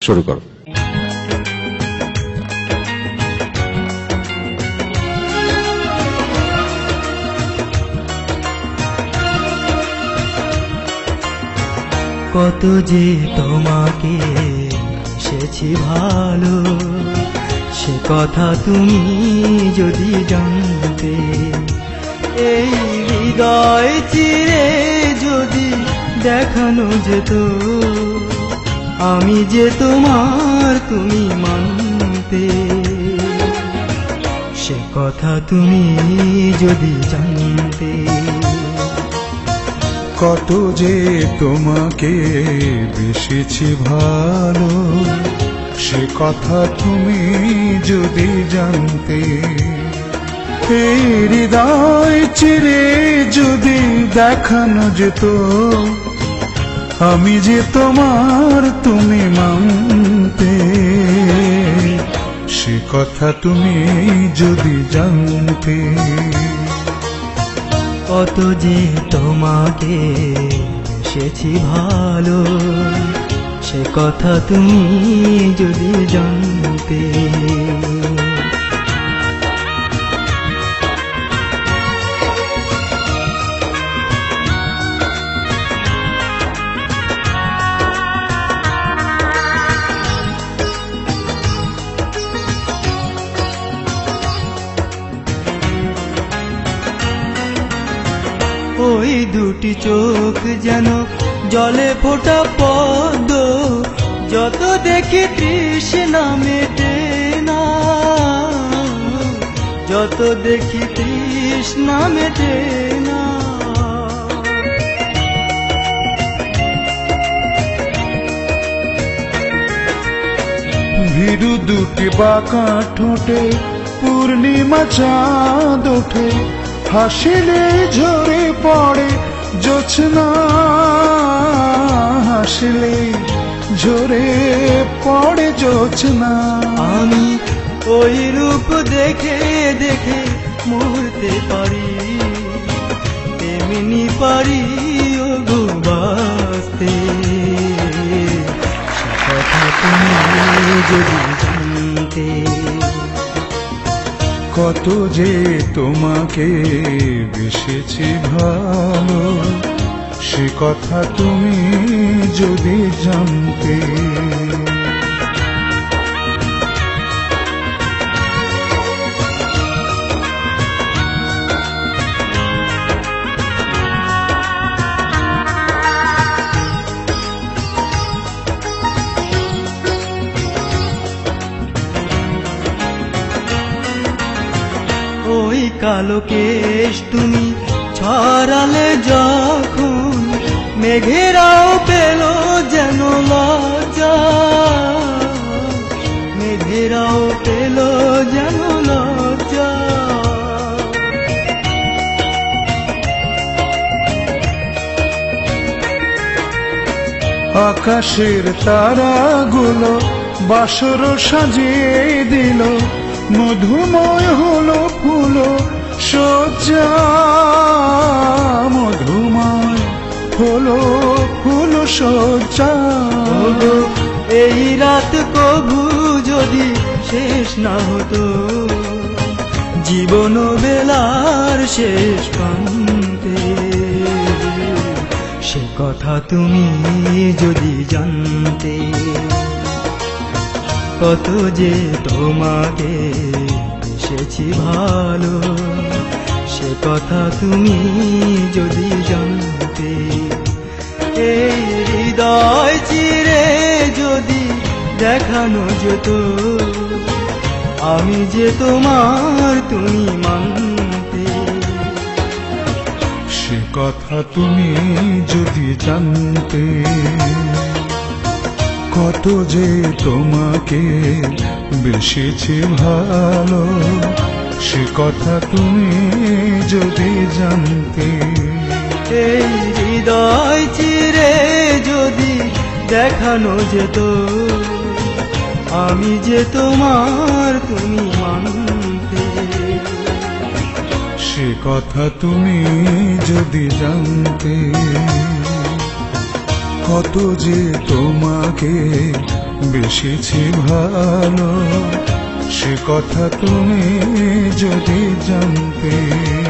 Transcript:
শুরু করো। কত যে তোমাকে এসেছি ভালো, সে কথা তুমি যদি জানতে। এই হৃদয় চিরে যদি দেখানো যেত, আমি যে তোমার তুমি মানতে। সে কথা তুমি যদি জানতে। কত যে তোমাকে বেসেছি ভালো, সে কথা তুমি যদি জানতে। এই হৃদয় চিরে যদি দেখানো যেত, আমি যে তোমার তুমি মানতে। সে কথা তুমি যদি জানতে। কত যে তোমাকে বেসেছি ভালো, সে কথা তুমি যদি জানতে। ওই দুটি চোখ যেন জলে ফোটা পদ্ম, যত দেখি তৃষ্ণা মেটে না, যত দেখি তৃষ্ণা মেটে না। ভীরু দুটি বাঁকা ঠোঁটে পূর্ণিমা চাঁদ ওঠে, হাসিলে ঝরে পড়ে জোছনা, হাসিলে ঝরে পড়ে জোছনা। আমি ওই রূপ দেখে দেখে মরতে পারি, তেমনি পারি ও গো বাঁচতে। সে কথা তুমি যদি জানতে। কত যে তোমাকে বেসেছি ভালো, সে কথা তুমি যদি জানতে। ওই কালো কেশ তুমি ছড়ালে যখন, মেঘেরাও পেল যেন লজ্জা, মেঘেরাও পেল যেন লজ্জা। আকাশের তারাগুলো বাসর সাজিয়ে দিল, মধুময় হলো ফুল সজ্জা, মধুময় হলো ফুল সজ্জা। ওগো, এই রাত কবু যদি শেষ না হতো, জীবন বেলার শেষ প্রান্তে। সে কথা তুমি যদি জানতে। কত যে তোমাকে বেসেছি ভালো, সে কথা তুমি যদি জানতে। এই হৃদয় চিরে যদি দেখানো যেত, আমি যে তোমার তুমি মানতে। সে কথা তুমি যদি জানতে। কত যে তোমাকে বেসেছি ভালো, সে কথা তুমি যদি জানতে। এই হৃদয় চিরে যদি দেখানো যেত, আমি যে তোমার তুমি মানতে। সে কথা তুমি যদি জানতে। কত যে তোমাকে বেশিছি ভালো, সে কথা তুমি যদি জানতে।